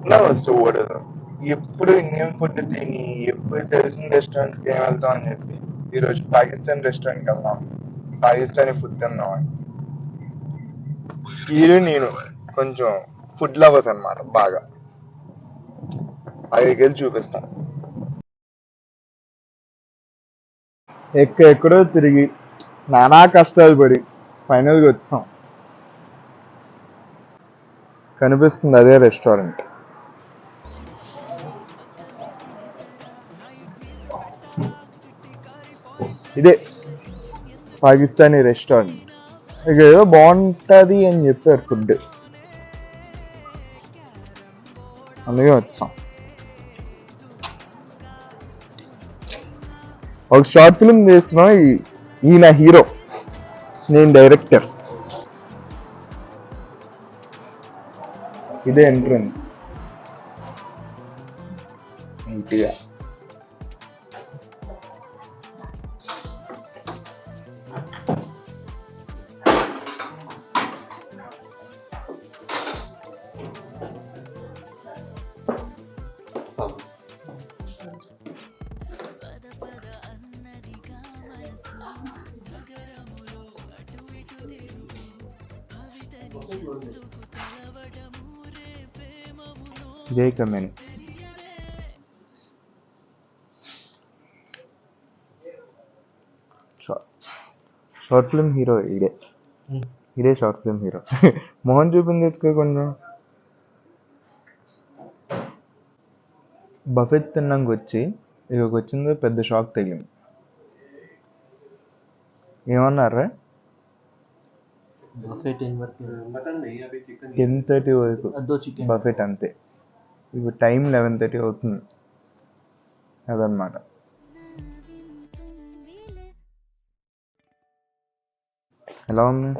నా వస్తూ కూడదు. ఎప్పుడు ఇండియన్ ఫుడ్ తిని ఎప్పుడు తెలిసిన రెస్టారెంట్కి ఏం వెళ్తాం అని చెప్పి ఈరోజు పాకిస్తాన్ రెస్టారెంట్కి వెళ్దాం, పాకిస్తానీ ఫుడ్ తిందాం అని. ఈడు నేను కొంచెం ఫుడ్ లవర్స్ అనమాట బాగా. అక్కడికి వెళ్ళి చూపిస్తాను. ఎక్కడెక్కడో తిరిగి నానా కష్టాలు పడి ఫైనల్గా వచ్చాం. కనిపిస్తుంది అదే రెస్టారెంట్. ఇదే పాకిస్తానీ రెస్టారెంట్. ఇక ఏదో బాగుంటుంది అని చెప్పారు ఫుడ్, అందుకే వచ్చాం. ఒక షార్ట్ ఫిల్మ్ చేస్తున్నాం. ఈయన హీరో, నేను డైరెక్టర్. ఇదే ఎంట్రన్స్. నీట్గా ఇదే కమెన్. షార్ట్ ఫిల్మ్ హీరో ఇదే షార్ట్ ఫిల్మ్ హీరో. మోహన్ చూపించచ్చు కొంచెం. బఫెట్ తిన్నాక వచ్చి ఇక్కడికి వచ్చిందో పెద్ద షాక్ తగిలింది. ఏమన్నారా? 10:30 వరకు బఫెట్, అంతే. ఇప్పుడు టైం 11:30 అవుతుంది. అదనమాట. ఎలా ఉంది?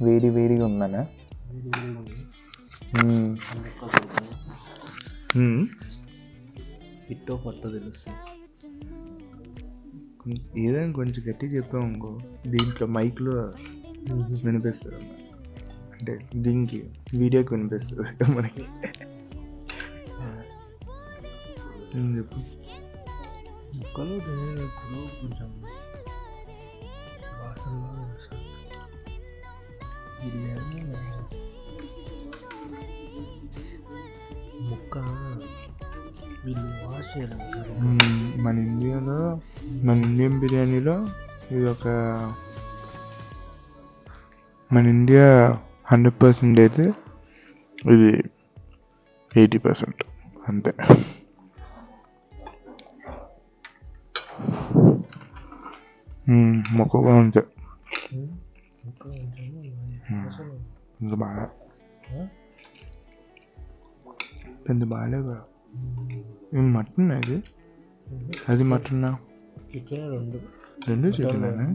వేడి వేడిగా ఉందనా? ఇట్టో పట్టో తెలుస్తుంది. ఏదైనా కొంచెం గట్టి చెప్పాము ఇంకో, దీంట్లో మైక్లో వినిపిస్తుంది, అంటే దీనికి వీడియోకి వినిపిస్తుంది మనకి. చెప్పు. ముక్కలు తినేటప్పుడు కొంచెం వాసనలో బిర్యానీ ముక్క వీళ్ళు వాష్ చేయాలంటారు. మన ఇండియన్ బిర్యానీలో ఇది ఒక, మన ఇండియా 100% అయితే ఇది 80% అంతే. మొక్క కూడా అంతే. ఇంకా బాగా పెద్ద బాగాలేదు. మటన్ అది మటన్నా? చికెన్ రెండు చికెన్.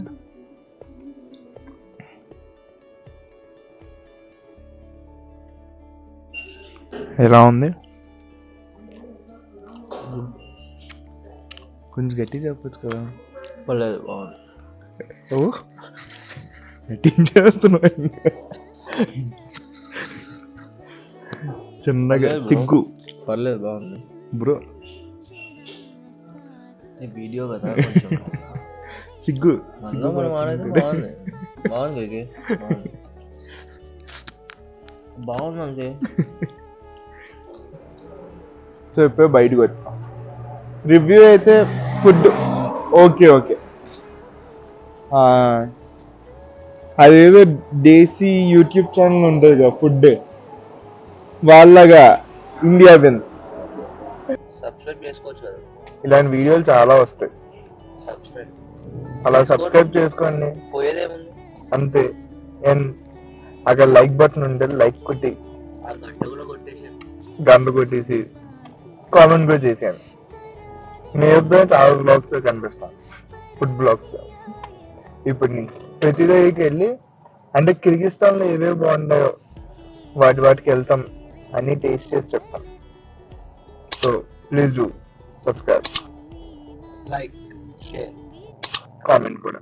ఎలా ఉంది? కొంచెం గట్టి చెప్పచ్చు కదా. పర్లేదు, బాగుంది. ఓ చేస్తున్నావు చిన్నగా. సిగ్గు. పర్లేదు, బాగుంది బ్రో. వీడియో కదా కొంచెం సిగ్గు. బాగుంది బాగుంది బాగుందండి. సో ఇప్పుడు బయటకు వచ్చాం. రివ్యూ అయితే ఫుడ్ ఓకే. అదేదో దేశీ యూట్యూబ్ ఛానల్ ఉంటుంది కదా ఫుడ్, వాళ్ళగా ఇండియా విన్స్. సబ్స్క్రైబ్ చేసుకోవచ్చు కదా, ఇలాంటి వీడియోలు చాలా వస్తాయి. అలా సబ్స్క్రైబ్ చేసుకోండి, పోయేదేముంది అంతే. అండ్ అక్కడ లైక్ బటన్ ఉంటుంది, లైక్ కొట్టి గంట కొట్టేసి కామెంట్ కూడా చేసాను. మీ వద్ద చాలా బ్లాగ్స్ కనిపిస్తాం, ఫుడ్ బ్లాగ్స్. ఇప్పటి నుంచి ప్రతి దగ్గరికి వెళ్ళి, అంటే కిర్గిస్తాన్లో ఏవేవి బాగుంటాయో వాటికి వెళ్తాం, అన్ని టేస్ట్ చేసి చెప్తాం. So please do subscribe, like, share, comment కూడా.